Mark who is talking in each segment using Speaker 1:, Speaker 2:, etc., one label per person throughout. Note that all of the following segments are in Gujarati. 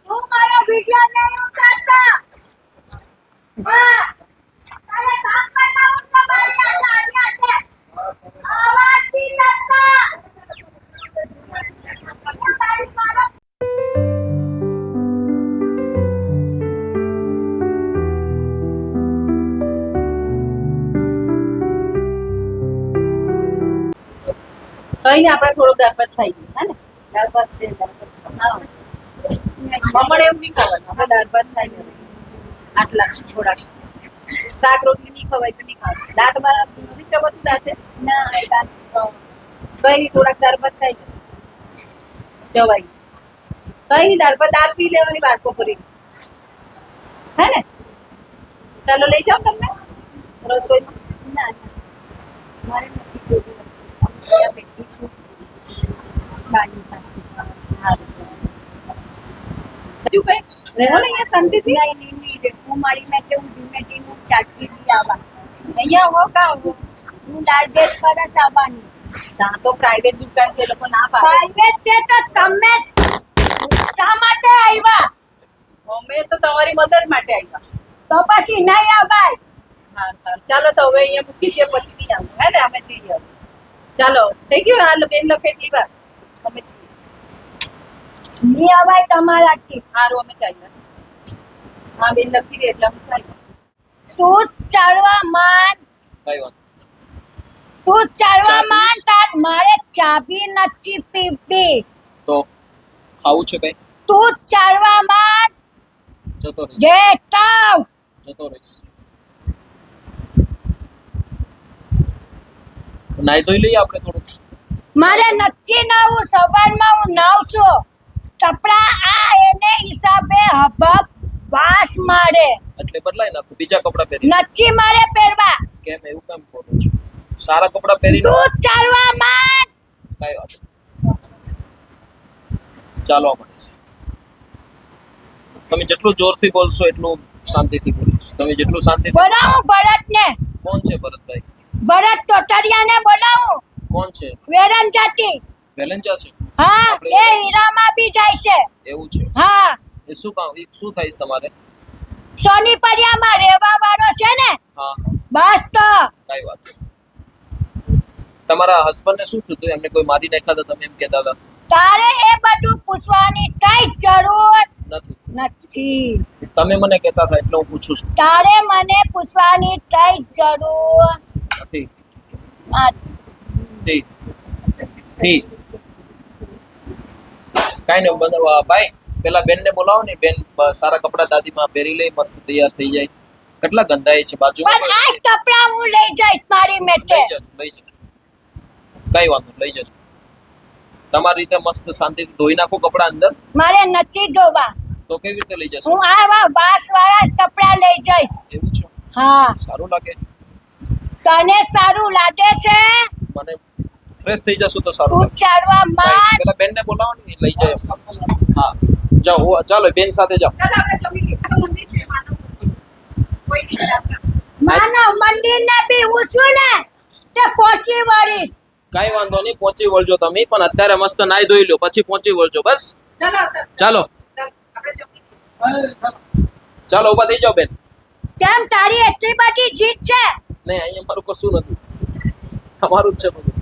Speaker 1: તું મારો વિડિયો નહીં ઉતારતા. હા તારે કામ કરવા ઉઠવા મારી આ સાડિયા છે. આવાજ થી લગતા તારી મારો
Speaker 2: કઈ આપણે થોડું દાળ-ભાત ખાઈ લઈએ, હે ને?
Speaker 1: દાળ-ભાત છે
Speaker 2: હા. મમણ એવું નહીં ખાવાનું, આપણે દાળ-ભાત ખાઈ લઈએ. આટલા થોડાક શાક રોટલી નહીં ખવાય તો નહીં ખાવાનું. દાંત બાર નથી ચબતું દાંતે?
Speaker 1: ના એ દાળ
Speaker 2: કઈ નહીં, થોડાક દાળ-ભાત ખાઈ લઈએ. ચવાઈ કઈ નહીં, દાળ-ભાત દાળ પી લેવાની બાળકો કરી, હે ને? ચાલો લઈ જાઓ તમને રસોઈમાં.
Speaker 1: ના મારે નથી જોઈતું. અહીંયા બેઠી છું બાની પાસે.
Speaker 2: હજુ કઈ રહેવો ને અહીંયા શાંતિથી.
Speaker 1: નહીં હું મારી માટે હું ધીમે ધીમે ચાટતી બી આવા.
Speaker 2: અહીંયા હો કા હો
Speaker 1: હું દાળ બેટ પરસ આવવાની.
Speaker 2: ત્યાં તો પ્રાઇવેટ દુકાન છે, એ લોકો ના પાડે.
Speaker 1: પ્રાઇવેટ છે તો તમે શા માટે આવ્યા?
Speaker 2: અમે તો તમારી મદદ માટે આવ્યા.
Speaker 1: તો પછી નહીં આવાય.
Speaker 2: હા સારું, ચાલો તો હવે અહીંયા મૂકી દે, પછી નહીં આવું, હે ને? અમે જઈએ હવે. ચાલો થઈ ગયું. હાલ બેન લખે એટલી વાર અમે જઈએ.
Speaker 1: નહીં આવાય તમારાથી.
Speaker 2: સારું અમે ચાલ્યા. હા બેન લખી દે એટલે અમે ચાલ્યા.
Speaker 1: તું ચાલવા માંડ.
Speaker 3: કઈ વાત
Speaker 1: તું ચાલવા માંડ. તાર મારે ચાબી નથી પીવી.
Speaker 3: તો ખાવું છે કઈ
Speaker 1: તું ચાલવા માંડ.
Speaker 3: જતો રહીશ
Speaker 1: ગેટ આઉટ.
Speaker 3: જતો રહીશ નાઈ ધોઈ લઈએ આપણે થોડું.
Speaker 1: મારે નથી નાવું. સવારમાં હું નાવ છું. કપડા આ એને હિસાબે હબબ વાસ મારે.
Speaker 3: એટલે બદલાઈ નાખું, બીજા કપડા પહેરી.
Speaker 1: નથી મારે પહેરવા.
Speaker 3: કેમ એવું કેમ બોલો છો? સારા કપડા પહેરી
Speaker 1: તું ચાલવા માંડ.
Speaker 3: કઈ વાત ચાલો મળીશ. તમે જેટલું જોરથી બોલશો એટલું શાંતિથી બોલીશ. તમે જેટલું શાંતિથી
Speaker 1: બોલાવું ભરતને.
Speaker 3: કોણ છે ભરતભાઈ?
Speaker 1: ભરત ટોટરિયાને બોલાવું.
Speaker 3: કોણ છે?
Speaker 1: વેરન જાતિ.
Speaker 3: વેલેન્જા છે?
Speaker 1: હા એ હીરામાં બી જાય છે.
Speaker 3: એવું છે?
Speaker 1: હા
Speaker 3: એ શું કામ શું થાય છે તમારે?
Speaker 1: સોની પરિયામાં રહેવા વાળો છે ને.
Speaker 3: હા
Speaker 1: બસ તો
Speaker 3: કઈ વાત નહીં. તમારા હસબન્ડને શું થયું હતું? એમને કોઈ મારી નાખ્યા હતા તમે એમ કહેતા હતા?
Speaker 1: તારે એ બધું પૂછવાની કઈ જરૂર
Speaker 3: નથી.
Speaker 1: નથી.
Speaker 3: તમે મને કહેતા હતા એટલે હું પૂછું છું.
Speaker 1: તારે મને પૂછવાની કઈ જરૂર
Speaker 3: નથી.
Speaker 1: નથી.
Speaker 3: થી કાઈ નહીં બનાવવા ભાઈ. પેલા બેનને બોલાવો ને, બેન સારા કપડા દાદીમાં પહેરી લે, મસ્ત તૈયાર થઈ જાય. કેટલા ગંધાય છે બાજુમાં.
Speaker 1: પણ આ કપડા હું લઈ જઈશ મારી મેટે.
Speaker 3: લઈ જજો કઈ વાંધો લઈ જજો. તમારી રીતે મસ્ત શાંતિથી ધોઈ નાખો કપડા અંદર.
Speaker 1: મારે નથી ધોવા.
Speaker 3: તો કેવી રીતે લઈ જશો?
Speaker 1: હું આવા વાસ વાળા કપડા લઈ જઈશ.
Speaker 3: એવું છે?
Speaker 1: હા
Speaker 3: સારું લાગે.
Speaker 1: તને સારું લાગે છે?
Speaker 3: મને ફ્રેશ થઈ જશું તો સારું
Speaker 1: તું
Speaker 3: લાગે.
Speaker 1: ચાલવા માંડ.
Speaker 3: પેલા બેનને બોલાવો ને, લઈ જાય. હા જાઓ, ચાલો બેન સાથે જાઓ.
Speaker 2: ચાલો આપણે જમી લઈએ. આ તો મંદિર છે, માનવ મંદિર. કોઈ નહીં આપણે.
Speaker 1: માનવ મંદિર ને બી હું છું ને તે પહોંચી વળીશ.
Speaker 3: કઈ વાંધો નહીં, પહોંચી વળજો તમે. પણ અત્યારે મસ્ત નાઈ ધોઈ લો, પછી પહોંચી વળજો. બસ
Speaker 2: ચાલો
Speaker 3: ચાલો
Speaker 2: આપણે જમી લઈએ.
Speaker 3: ચાલો ઉભા થઈ જાઓ બેન.
Speaker 1: કેમ તારી એટલી બધી જીત છે?
Speaker 3: નહીં અહીંયા મારું કશું નથી, અમારું જ છે બધું.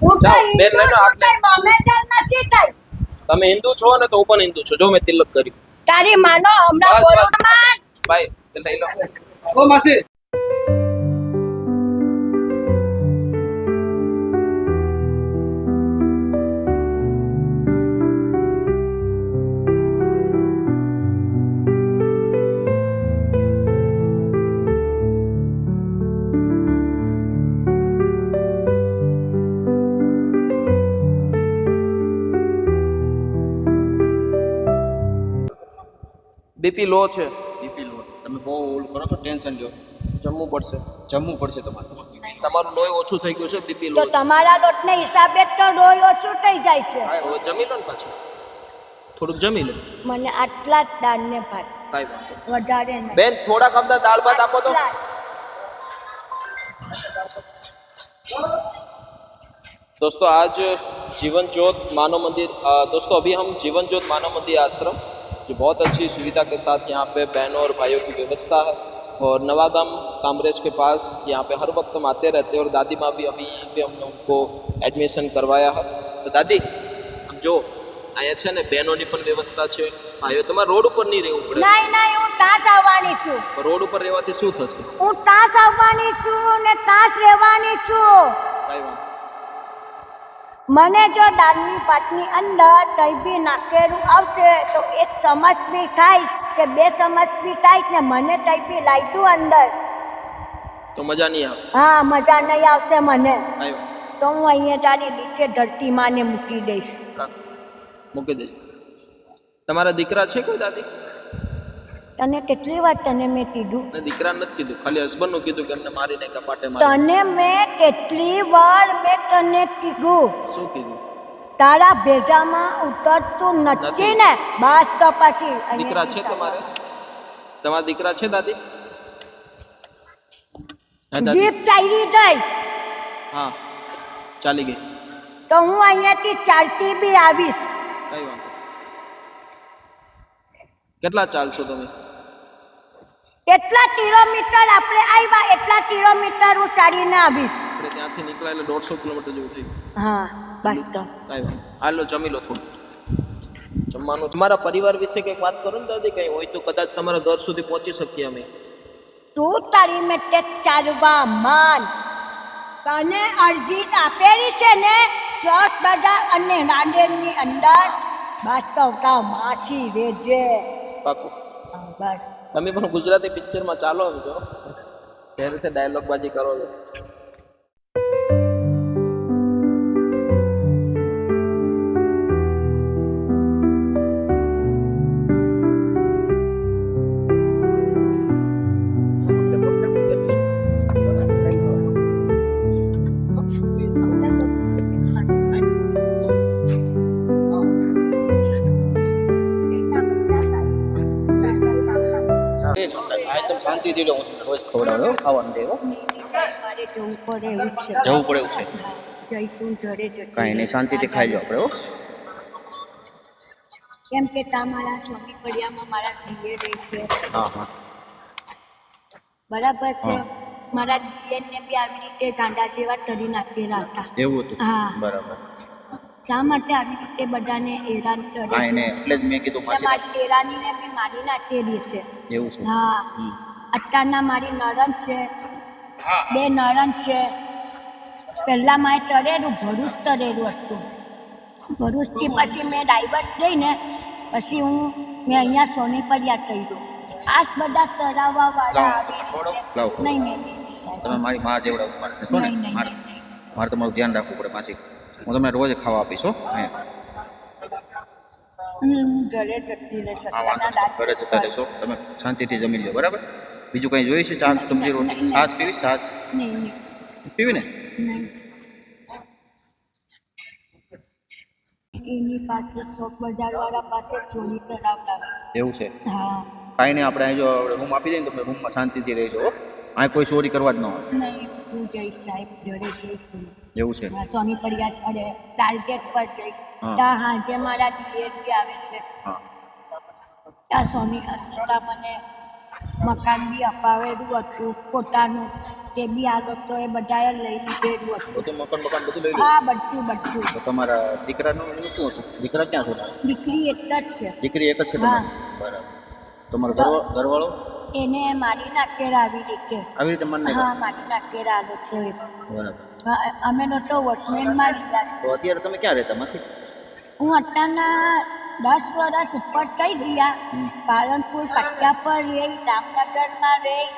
Speaker 1: હું
Speaker 3: જાઓ,
Speaker 1: કઈ
Speaker 3: બેન, લઈ લો
Speaker 1: હિન્દુ છું,
Speaker 3: આગળ.
Speaker 1: કઈ મોમેડન નથી કઈ.
Speaker 3: તમે હિન્દુ છો ને તો હું પણ હિન્દુ છું. જો મેં તિલક કર્યું.
Speaker 1: તારી માનો હમણાં
Speaker 3: બસ,
Speaker 1: બોલો
Speaker 3: બસ.
Speaker 1: માં.
Speaker 3: ભાઈ લઈ લો.
Speaker 4: ઓ માસી
Speaker 3: બીપી લો છે.
Speaker 4: બીપી લો છે. તમે બહુ ઓલું કરો છો, ટેન્શન લ્યો.
Speaker 3: જમવું પડશે.
Speaker 4: જમવું પડશે તમારે.
Speaker 3: તમારું લોહી ઓછું થઈ ગયું છે, બીપી
Speaker 1: તો
Speaker 3: લો છે.
Speaker 1: તમારા લોટને હિસાબે તો રોજ ઓછું થઈ જાય છે.
Speaker 3: હા, હવે જમી લો ને પાછું. થોડુંક જમી લો.
Speaker 1: મને આટલા જ દાળ ને ભાત,
Speaker 3: કાંઈ વાંધો નહીં.
Speaker 1: વધારે નહીં.
Speaker 3: બેન થોડાક અમને દાળ ભાત આપો તો.
Speaker 1: આટલા જ.
Speaker 3: दोस्तों आज जीवन ज्योत मानव मंदिर दोस्तों अभी हम जीवन ज्योत मानव मंदिर आश्रम जो बहुत अच्छी सुविधा के साथ यहाँ पे बहनों और भाइयों की व्यवस्था है और नवागाम कामरेज के पास यहाँ पे हर वक्त हम आते रहते हैं और दादी माँ भी अभी यहीं पे हमने उनको एडमिशन करवाया है। तो दादी हम जो અહીંયા છે ને બહેનોની પણ વ્યવસ્થા છે ભાઈઓ તમારે રોડ ઉપર નહીં રહેવું પડે
Speaker 1: નહીં નહીં હું તાસ આવવાની છું
Speaker 3: રોડ ઉપર રહેવાથી શું થશે
Speaker 1: હું તાસ આવવાની છું ને તાસ રહેવાની છું
Speaker 3: કાંઈ વાંધો
Speaker 1: મને જો દાળની પાટની અંદર કંઈ બી નાખેલું આવશે તો એક ચમચ બી ખાઈશ કે બે ચમચ બી ખાઈશ ને મને કંઈ બી લાગ્યું અંદર
Speaker 3: તો મજા નહીં આવે
Speaker 1: હા મજા નહીં આવશે મને
Speaker 3: કાંઈ વાંધો
Speaker 1: તો હું અહીંયા તારી નીચે ધરતી માને મૂકી દઈશ
Speaker 3: મૂકી દેજો તમારા દીકરા છે કોઈ દાદી
Speaker 1: તને કેટલી વાર તને મેં કીધું
Speaker 3: મેં દીકરા નથી કીધું ખાલી હસબન્ડનું કીધું કે એમને મારીને કપાટે મારી
Speaker 1: તને મેં કેટલી વાર મેં તને કીધું
Speaker 3: શું કીધું
Speaker 1: તારા ભેજામાં ઉતરતું નથી ને બસ તો પછી
Speaker 3: દીકરા છે તમારે તમારા દીકરા છે દાદી હે દાદી
Speaker 1: જીપ ચાલી ગઈ
Speaker 3: હા ચાલી ગઈ
Speaker 1: તો હું અહીંયાથી ચાલતી બી આવીશ
Speaker 3: કઈ વાંધો કેટલા ચાલશો તમે
Speaker 1: કેટલા કિલોમીટર આપણે આવ્યા એટલા કિલોમીટર હું ચાલીને આવીશ
Speaker 3: આપણે ત્યાંથી નીકળ્યા એટલે 150 કિલોમીટર જેવું થઈ ગયું
Speaker 1: હા બસ તો
Speaker 3: કઈ વાંધો હાલો જમી લો થોડું જમવાનું તમારા પરિવાર વિશે કંઈક વાત કરો ને દાદી કંઈ હોય તો કદાચ તમારા ઘર સુધી પહોંચી શકીએ અમે
Speaker 1: તું તારી મેટે ચાલવા માન તને અરજી આપેલી છે ને ચોક બજાર અને રાંદેરની અંદર બસ તો માછી વેજે
Speaker 3: પાકું
Speaker 1: બસ
Speaker 3: તમે પણ ગુજરાતી પિક્ચરમાં ચાલો એમ જો જે રીતે ડાયલોગ બાજી કરો છો શાંતિથી લો રોજ ખવડાવો ખાવાનું દેવો
Speaker 1: મારે જવું પડે એવું છે
Speaker 3: જવું પડે એવું છે
Speaker 1: જઈશું ઘરે જતી
Speaker 4: કાંઈ નહીં શાંતિથી ખાઈ લો આપણે હો
Speaker 1: કેમ કે તમારા ચોકી ફળિયામાં મારા ભાઈએ રહેશે
Speaker 4: હા હા
Speaker 1: બરાબર છે મારા દિયરને બી આવી રીતે ગાંડા જેવા તરી નાખેલા હતા
Speaker 4: એવું હતું
Speaker 1: હા.
Speaker 4: બરાબર
Speaker 1: શા માટે આવી રીતે બધાને હેરાન કરે
Speaker 4: કાંઈ
Speaker 1: છે
Speaker 4: નહીં એટલે જ મેં કીધું માસી
Speaker 1: મારી હેરાનીને બી મારી નાખેલી છે
Speaker 4: એવું છે
Speaker 1: હા અત્યારના મારી નણંદ છે બે નણંદ છે પહેલાં મારે તરેલું ભરૂચ તરેલું હતું ભરૂચથી પછી મેં ડાયવર્સ લઈને પછી મેં અહીંયા સોનીપરિયા કર્યું આ જ બધા તરાવવા વાળા
Speaker 4: લાવો.
Speaker 1: નહીં નહીં નહીં સાહેબ
Speaker 4: તમે મારી માં જેવડા ઉપાસ છો ને
Speaker 1: નહીં, નહીં,
Speaker 4: મારે
Speaker 1: નહીં.
Speaker 4: મારે તમારું ધ્યાન રાખવું પડે માસી હું તમને રોજ ખાવા આપીશ હો અહીંયા
Speaker 1: હું ઘરે જતી રહીશ
Speaker 4: હા વાંધો નહીં. ઘરે જતા રહેશો તમે શાંતિથી જમી લો બરાબર બીજું કંઈ જોઈએ છે ચા સબ્જી રોટી છાશ પીવી છાશ
Speaker 1: નહીં નહીં
Speaker 4: પીવી ને
Speaker 1: નહીં એની પાસે શોક બજારવાળા પાસે ચોરી કરાવતા હોય.
Speaker 4: એવું છે
Speaker 1: હા
Speaker 4: કાંઈ નહીં આપણે અહીં જો રૂમ આપી દઈએ ને તમે રૂમમાં શાંતિથી રહેજો હો અહીં કોઈ ચોરી કરવા જ ન આવે
Speaker 1: નહીં હું જઈશ સાહેબ ઘરે જઈશું
Speaker 4: એવું છે
Speaker 1: સોની પડિયા છડે ટાર્ગેટ પર જઈશ
Speaker 4: હા.
Speaker 1: ત્યાં હાજે મારા ડીએડ બી આવે છે
Speaker 4: હા
Speaker 1: ત્યાં સોની ત્યાં મને મકાન બી અપાવેલું હતું પોતાનું તે બી આગળ તો એ બધાએ લઈ લીધેલું હતું
Speaker 4: બધું મકાન બધું લઈ લો
Speaker 1: હા બધું બધું
Speaker 4: તો તમારા દીકરાનું એનું શું હતું દીકરા ક્યાં છે
Speaker 1: દીકરી એક જ છે
Speaker 4: દીકરી એક જ છે તમારી બરાબર તમારો ઘરવાળો
Speaker 1: એને મારી નાખેલા આવી રીતે
Speaker 4: આવી રીતે મને
Speaker 1: હા મારી નાખેલા આ લોકો
Speaker 4: બરાબર
Speaker 1: અમે તો વોચમેનમાં લીધા છે
Speaker 4: તો અત્યારે તમે ક્યાં રહેતા માસી
Speaker 1: હું અત્યારના 10 વર્ષ ઉપર થઈ ગયા પાલનપુર પટ્ટા પર રહી રામનગરમાં રહી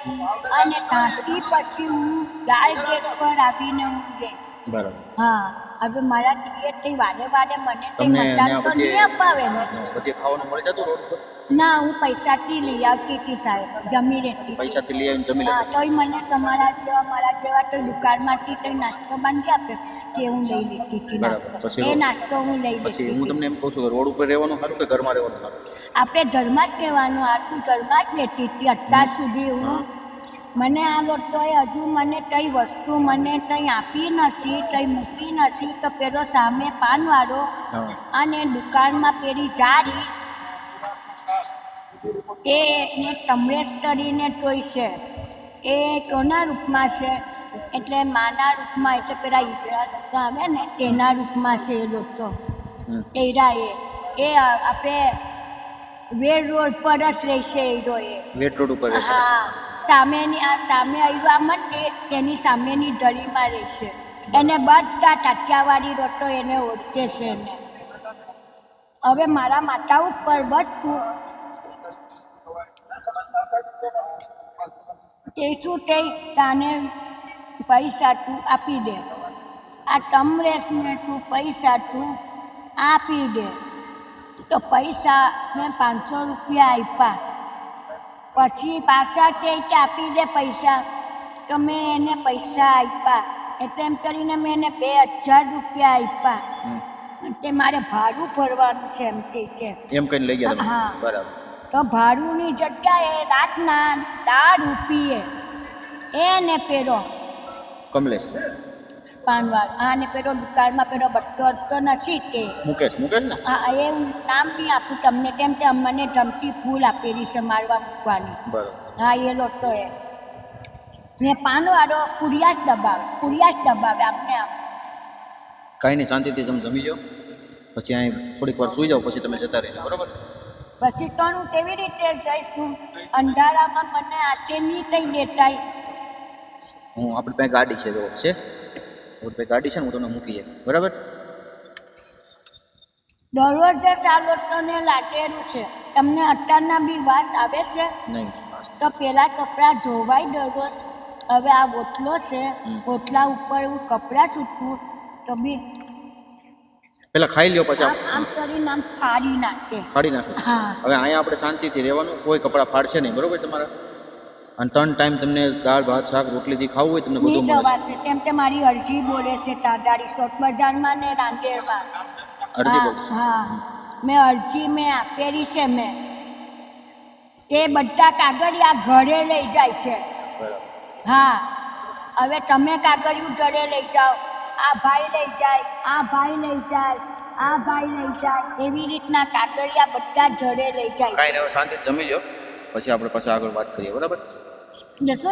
Speaker 1: અને ત્યાંથી પછી હું લાલ ગેટ પર આવીને હું રહી
Speaker 4: બરાબર
Speaker 1: હા હવે મારા ટિકિટથી વારે વારે મને કંઈ
Speaker 4: તમને
Speaker 1: મતદાન
Speaker 4: ત્યાં
Speaker 1: તો નહીં અપાવે ને
Speaker 4: બધે ખાવાનું મળી જતું રોડ પર
Speaker 1: ના હું પૈસાથી લઈ આવતી હતી સાહેબ જમી રહેતી
Speaker 4: પૈસાથી લઈ આવીને જમી
Speaker 1: હા
Speaker 4: લેતા
Speaker 1: તોય મને તમારા જેવા મારા જેવા તો દુકાનમાંથી કંઈ નાસ્તો બાંધી આપે તે હું લઈ લેતી હતી
Speaker 4: બરાબર.
Speaker 1: નાસ્તો
Speaker 4: પછી
Speaker 1: એ નાસ્તો હું લઈ
Speaker 4: પછી
Speaker 1: લેતી
Speaker 4: હું
Speaker 1: હતી
Speaker 4: તમને એમ કહું છું કે રોડ ઉપર રહેવાનું સારું કે ઘરમાં રહેવાનું સારું
Speaker 1: આપણે ઘરમાં જ કહેવાનું આટલું ઘરમાં જ લેતી હતી અત્યાર સુધી હું મને આ લોકોએ હજુ મને કઈ વસ્તુ મને કંઈ આપી નથી, કંઈ મૂકી નથી. તો પેલો સામે પાનવાળો
Speaker 4: હા
Speaker 1: અને દુકાનમાં પેલી જાડી એને તમરેશ કરીને તોય છે. એ કોના રૂપમાં છે? એટલે માના રૂપમાં, એટલે પેલા ઈજરા લોકો આવે ને તેના રૂપમાં છે એ લોકો.
Speaker 4: હમ.
Speaker 1: એરા એ આપણે વેર રોડ પર જ રહેશે એરો એ.
Speaker 4: વેટ રોડ ઉપર રહેશે
Speaker 1: હા, સામેની આ સામે આવ્યા મંદિર તેની સામેની ગલીમાં રહેશે. એને બધા ટાટિયાવાળી રોતો એને ઓળખે છે એને. હવે મારા માથા ઉપર બસ તું તે શું તે તાને પૈસા તું આપી દે. આ તમરેશને તું પૈસા તું આપી દે. તો પૈસા મેં 500 રૂપિયા આપ્યા. પછી પાછા કે આપી દે પૈસા. તો મેં એને પૈસા આપ્યા. એટલે એમ કરીને મેં એને 2000 રૂપિયા આપ્યા.
Speaker 4: હમ.
Speaker 1: તે મારે ભાડું ભરવાનું છે એમ કે.
Speaker 4: એમ કઈ લઈ ગયા તમે
Speaker 1: હા.
Speaker 4: બરાબર
Speaker 1: તો ભાડુંની જગ્યાએ રાતના 10 રૂપિયે એને પેલો
Speaker 4: કમલેશ
Speaker 1: પાનવાળ આને પેલો દુકાનમાં પેલો બટ્ટો નથી તે.
Speaker 4: મુકેશ મુકેશ ને
Speaker 1: હા, એ નામ નહીં આપું તમને, કેમ કે મને ધમકી ફૂલ આપેલી છે મારવા મૂકવાની.
Speaker 4: બરાબર
Speaker 1: હા, એ લોકો એ ને પાનવાળો કુડિયાસ દબાવે આપને આમ.
Speaker 4: કાંઈ નહીં શાંતિથી તમે જમી લો પછી અહીં થોડીક વાર સૂઈ જાઓ પછી તમે જતા રહેજો બરાબર
Speaker 1: પછી તો હું કેવી રીતે જઈશું? અંધારામાં મને આતે નહીં થઈ દેતાય.
Speaker 4: હું આપણી પાસે ગાડી છે જો છે આપણી પાસે ગાડી છે ને હું તમને મૂકી જાય બરાબર
Speaker 1: દરરોજ આ લોકોને લાગેલું છે. તમને અત્યારના બી વાસ આવે છે?
Speaker 4: નહીં
Speaker 1: તો પેલા કપડાં ધોવાય દરરોજ. હવે આ ઓટલો છે, ઓટલા ઉપર હું કપડાં સૂકવું તો બી
Speaker 4: પેલા ખાઈ લ્યો પછી
Speaker 1: આમ આમ કરીને આમ ફાડી નાખે.
Speaker 4: ફાડી નાખે છે.
Speaker 1: હા.
Speaker 4: હવે અહીંયા આપણે શાંતિથી રહેવાનું કોઈ કપડાં ફાડશે નહીં બરોબર તમારા અને 3 ટાઈમ તમને દાળ ભાત શાક રોટલીથી ખાવું હોય તમને બધું
Speaker 1: નહીં
Speaker 4: મળે છે
Speaker 1: જવાશે કેમ કે મારી અરજી બોલે છે તાદારી શોક બજારમાં ને રાંદેરમાં.
Speaker 4: અરજી
Speaker 1: હા,
Speaker 4: બોલે છે
Speaker 1: હા, મેં અરજી મેં આપેલી છે. મેં તે બધા કાગળિયા ઘરે લઈ જાય છે.
Speaker 4: બરાબર
Speaker 1: હા, હવે તમે કાગળિયું ઘરે લઈ જાઓ, આ ભાઈ લઈ જાય, આ ભાઈ લઈ જાય, આ ભાઈ લઈ જાય, એવી રીતના કાગળિયા બધા ઘરે લઈ જાય
Speaker 4: કાંઈ નહીં હવે શાંતિથી જમી લો પછી આપણે પાછા આગળ વાત કરીએ બરાબર
Speaker 1: છે. જશો